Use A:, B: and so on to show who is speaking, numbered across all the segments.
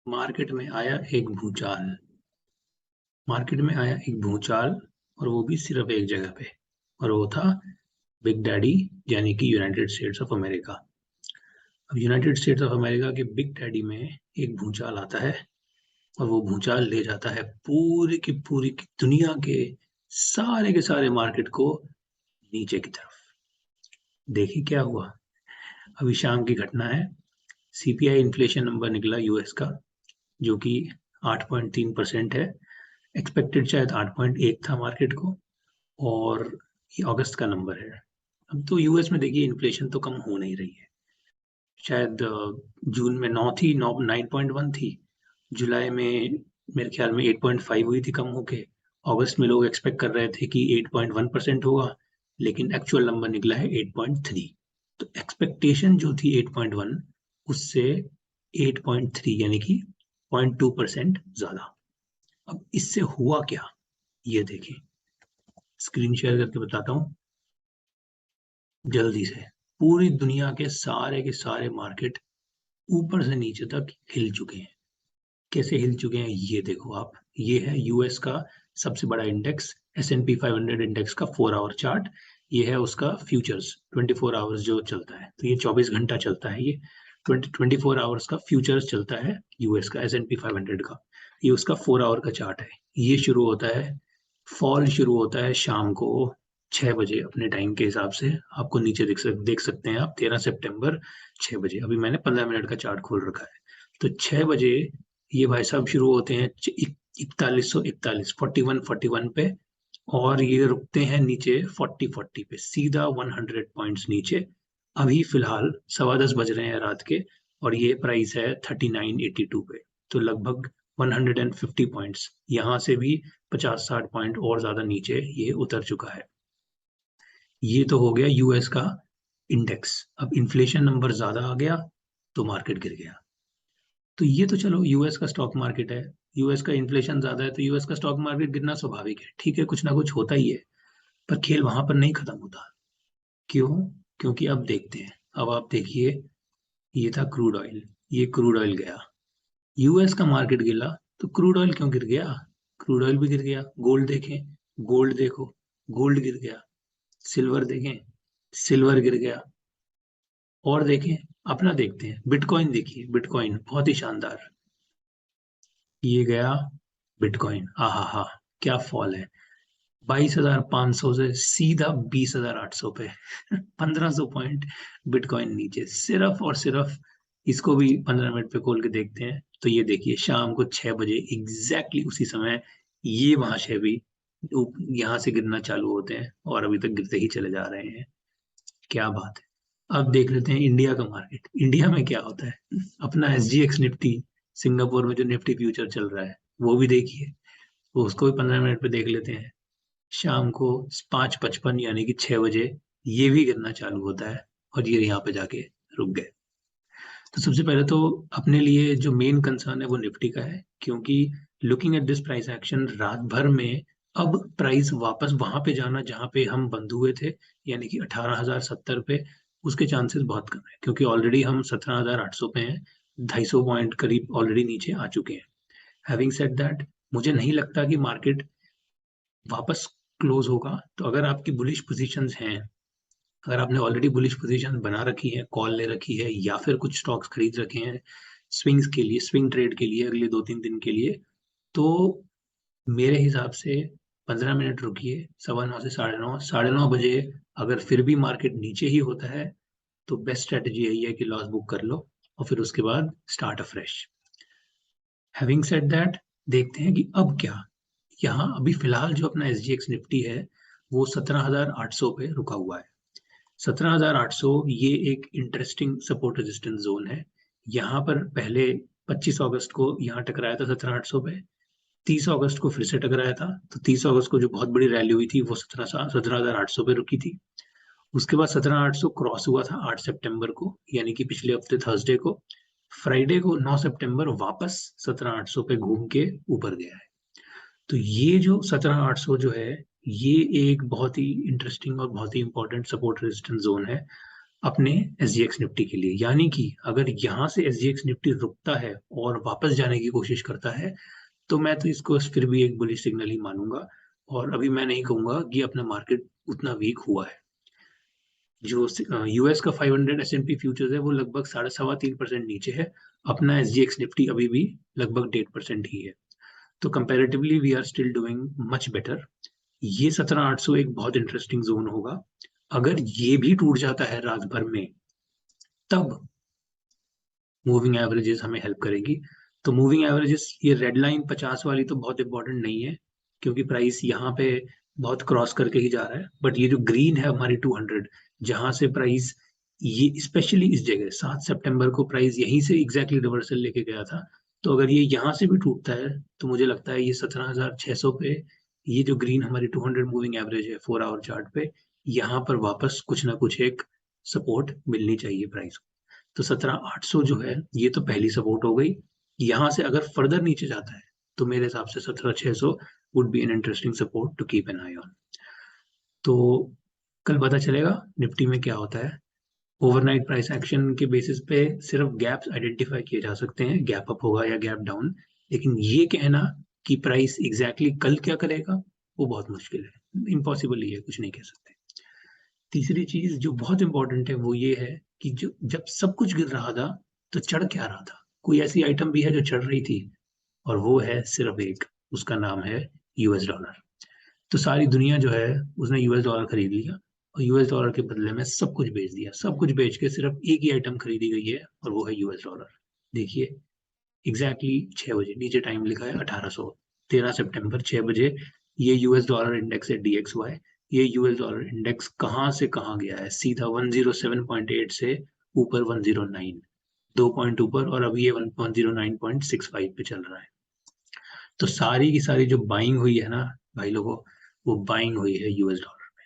A: Market में आया एक भूचाल। मार्केट में आया एक भूचाल और वो भी सिर्फ एक जगह पे, और वो था बिग डैडी यानी कि यूनाइटेड स्टेट्स ऑफ अमेरिका। अब यूनाइटेड स्टेट्स ऑफ अमेरिका के बिग डैडी में एक भूचाल आता है और वो भूचाल ले जाता है पूरी की दुनिया के सारे मार्केट को नीचे की तरफ। देखिए क्या हुआ। अभी शाम की घटना है। सीपीआई इन्फ्लेशन नंबर निकला यूएस का, जो कि 8.3% है। एक्सपेक्टेड शायद 8.1 था मार्केट को, और ये अगस्त का नंबर है। अब तो यूएस में देखिए इन्फ्लेशन तो कम हो नहीं रही है। शायद जून में 9 थी, 9.1 थी। जुलाई में मेरे ख्याल में 8.5 हुई थी कम होके। अगस्त में लोग एक्सपेक्ट कर रहे थे कि 8.1% होगा, लेकिन एक्चुअल नंबर निकला है 8.3। तो एक्सपेक्टेशन जो थी 8.1 उससे 8.3 यानी कि 0.2% ज्यादा। अब इससे हुआ क्या, ये देखें। स्क्रीन शेयर करके बताता हूँ जल्दी से। पूरी दुनिया के सारे मार्केट ऊपर से नीचे तक हिल चुके हैं। कैसे हिल चुके हैं ये देखो आप। ये है यूएस का सबसे बड़ा इंडेक्स, S&P 500 इंडेक्स का 4 आवर चार्ट। ये है उसका फ्यूचर्स 24 आवर्स जो चलता है, तो ये 24 घंटा चलता है। ये 24 आवर्स का फ्यूचर्स चलता है यूएस का S&P 500 का। ये उसका 4 आवर का चार्ट है। ये शुरू होता है, फॉल शुरू होता है शाम को 6 बजे अपने टाइम के हिसाब से। आपको नीचे देख सकते हैं आप, 13 सितंबर 6 बजे। अभी मैंने 15 मिनट का चार्ट खोल रखा है। तो 6 बजे ये भाई साहब शुरू होते हैं 4141 4141 पे, और ये रुकते हैं नीचे 4040 पे, सीधा 100 पॉइंट्स नीचे। अभी फिलहाल 10:15 बज रहे हैं रात के, और ये प्राइस है 3982 पे। तो लगभग 150 पॉइंट्स, यहाँ से भी 50-60 पॉइंट और ज्यादा नीचे ये उतर चुका है। ये तो हो गया यूएस का इंडेक्स। अब इन्फ्लेशन नंबर ज्यादा आ गया तो मार्केट गिर गया। तो ये तो चलो यूएस का स्टॉक मार्केट है, यूएस का इन्फ्लेशन ज्यादा है तो यूएस का स्टॉक मार्केट गिरना स्वाभाविक है, ठीक है, कुछ ना कुछ होता ही है। पर खेल वहां पर नहीं खत्म होता। क्यों? क्योंकि अब देखते हैं। अब आप देखिए, ये था क्रूड ऑयल। ये क्रूड ऑयल गया, यूएस का मार्केट गिरा, तो क्रूड ऑयल क्यों गिर गया? क्रूड ऑयल भी गिर गया। गोल्ड देखें, गोल्ड देखो, गोल्ड गिर गया। सिल्वर देखें, सिल्वर गिर गया। और देखें, अपना देखते हैं, बिटकॉइन देखिए, बिटकॉइन बहुत ही शानदार। ये गया बिटकॉइन, आहा हा, क्या फॉल है। 22,500 से सीधा 20,800 पे 1500 पॉइंट बिटकॉइन नीचे, सिर्फ और सिर्फ। इसको भी 15 मिनट पे खोल के देखते हैं, तो ये देखिए शाम को 6 बजे एग्जैक्टली उसी समय ये वहां से भी यहाँ से गिरना चालू होते हैं, और अभी तक गिरते ही चले जा रहे हैं। क्या बात है। अब देख लेते हैं इंडिया का मार्केट। इंडिया में क्या होता है। अपना SGX निफ्टी, सिंगापुर में जो निफ्टी फ्यूचर चल रहा है, वो भी देखिए। तो उसको भी 15 मिनट पे देख लेते हैं। शाम को 5:55 यानी कि 6 बजे ये भी गिरना चालू होता है, और ये यहाँ पे जाके रुक गए। तो सबसे पहले तो अपने लिए जो मेन कंसर्न है वो निफ्टी का है, क्योंकि looking at this price action रात भर में अब प्राइस वापस वहां पे जाना जहां पे हम बंद हुए थे, यानी कि 18,070 पे, उसके चांसेस बहुत कम है, क्योंकि ऑलरेडी हम 17,800 पे हैं। 250 पॉइंट करीब ऑलरेडी नीचे आ चुके हैं। हैविंग सेड दैट, मुझे नहीं लगता कि मार्केट वापस क्लोज होगा। तो अगर आपकी बुलिश पोजीशंस हैं, अगर आपने ऑलरेडी बुलिश पोजीशन बना रखी है, कॉल ले रखी है, या फिर कुछ स्टॉक्स खरीद रखे हैं स्विंग्स के लिए, स्विंग ट्रेड के लिए अगले 2-3 दिन के लिए, तो मेरे हिसाब से 15 मिनट रुकिए। 9:15 से 9:30, 9:30 बजे अगर फिर भी मार्केट नीचे ही होता है, तो बेस्ट स्ट्रेटेजी यही है कि लॉस बुक कर लो और फिर उसके बाद start afresh. Having said that, देखते हैं कि अब क्या। यहाँ अभी फिलहाल जो अपना SGX निफ्टी है वो 17,800 पे रुका हुआ है। 17,800 ये एक इंटरेस्टिंग सपोर्ट रेजिस्टेंस जोन है। यहाँ पर पहले 25 अगस्त को यहाँ टकराया था 17,800 पे। 30 अगस्त को फिर से टकराया था, तो 30 अगस्त को जो बहुत बड़ी रैली हुई थी वो 17,800 पे रुकी थी। उसके बाद 17,800 क्रॉस हुआ था 8 सितंबर को, यानी कि पिछले हफ्ते थर्सडे को। फ्राइडे को 9 सितंबर वापस 17,800 पे घूम के ऊपर गया है। तो ये जो 17,800 जो है, ये एक बहुत ही इंटरेस्टिंग और बहुत ही इंपॉर्टेंट सपोर्ट रेजिस्टेंस जोन है। अपने SGX निफ्टी के लिए। यानी कि अगर यहाँ से SGX निफ्टी रुकता है और वापस जाने की कोशिश करता है तो मैं तो इसको फिर भी एक बुलिश सिग्नल ही मानूंगा। और अभी मैं नहीं कहूंगा कि अपना मार्केट उतना वीक हुआ है। जो यूएस का 500 S&P फ्यूचर्स है वो लगभग 3.5% नीचे है। अपना SGX निफ्टी अभी भी लगभग 1.5% ही है। तो comparatively we are still doing much better. ये 17,800 एक बहुत इंटरेस्टिंग जोन होगा। अगर ये भी टूट जाता है रात भर में, तब मूविंग एवरेजेस हमें हेल्प करेगी। तो मूविंग एवरेजेस, ये रेड लाइन 50 वाली तो बहुत इंपॉर्टेंट नहीं है, क्योंकि प्राइस यहाँ पे बहुत क्रॉस करके ही जा रहा है। बट ये जो ग्रीन है हमारी 200, जहां से प्राइस, ये स्पेशली इस जगह 7 सितंबर को प्राइस यहीं से एग्जैक्टली रिवर्सल लेके गया था। तो अगर ये यहाँ से भी टूटता है तो मुझे लगता है ये 17,600 पे, ये जो ग्रीन हमारी 200 मूविंग एवरेज है 4 आवर चार्ट पे, यहाँ पर वापस कुछ ना कुछ एक सपोर्ट मिलनी चाहिए प्राइस को। तो 17,800 जो है ये तो पहली सपोर्ट हो गई। यहाँ से अगर फर्दर नीचे जाता है तो मेरे हिसाब से 17,600 would be an interesting support to keep an eye on. तो कल पता चलेगा निफ्टी में क्या होता है। ओवरनाइट प्राइस एक्शन के बेसिस पे सिर्फ गैप्स आइडेंटिफाई किए जा सकते हैं, गैप अप होगा या गैप डाउन। लेकिन ये कहना कि प्राइस एग्जैक्टली कल क्या करेगा वो बहुत मुश्किल है, इम्पॉसिबल ही है, कुछ नहीं कह सकते। तीसरी चीज जो बहुत इंपॉर्टेंट है वो ये है कि जो जब सब कुछ गिर रहा था तो चढ़ क्या रहा था। कोई ऐसी आइटम भी है जो चढ़ रही थी, और वो है सिर्फ एक, उसका नाम है US डॉलर। तो सारी दुनिया जो है उसने US डॉलर खरीद लिया, और US डॉलर के बदले में सब कुछ बेच दिया। सब कुछ बेच के सिर्फ एक ही आइटम खरीदी गई है, और वो है US डॉलर। देखिए एग्जैक्टली 6 बजे नीचे टाइम लिखा है 1800, 13 सितंबर 6 बजे। ये US डॉलर इंडेक्स है DXY। ये US डॉलर इंडेक्स कहाँ से कहाँ गया है, सीधा 107.8 से ऊपर 109, 2 पॉइंट ऊपर, और अभी ये 109.65 पे चल रहा है। तो सारी की सारी जो बाइंग हुई है ना भाई लोगों, वो बाइंग हुई है US डॉलर में।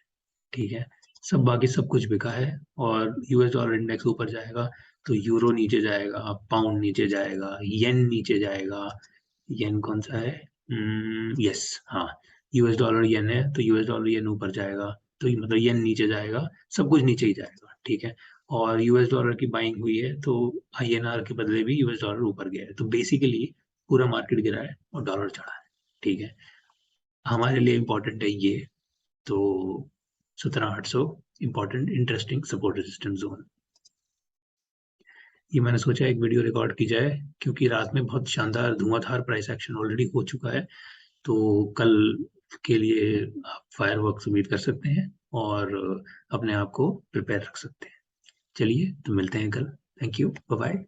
A: ठीक है, सब बाकी सब कुछ बिका है। और US डॉलर इंडेक्स ऊपर जाएगा तो यूरो नीचे जाएगा, पाउंड नीचे जाएगा, येन नीचे जाएगा। येन कौन सा है? यस, हाँ, US डॉलर येन है तो US डॉलर येन ऊपर जाएगा। तो ये मतलब येन नीचे जाएगा, सब कुछ नीचे ही जाएगा। ठीक है, और US डॉलर की बाइंग हुई है तो INR के बदले भी US डॉलर ऊपर गया है। तो बेसिकली पूरा मार्केट गिरा है और डॉलर चढ़ा है। ठीक है, हमारे लिए इम्पोर्टेंट है ये। तो 17,800 important interesting support resistance zone. ये मैंने सोचा एक वीडियो रिकॉर्ड की जाए, क्योंकि रात में बहुत शानदार धुआंधार प्राइस एक्शन ऑलरेडी हो चुका है। तो कल के लिए आप फायरवर्क्स उम्मीद कर सकते हैं, और अपने आप को प्रिपेयर रख सकते हैं। चलिए तो मिलते हैं कल। Thank you, bye bye.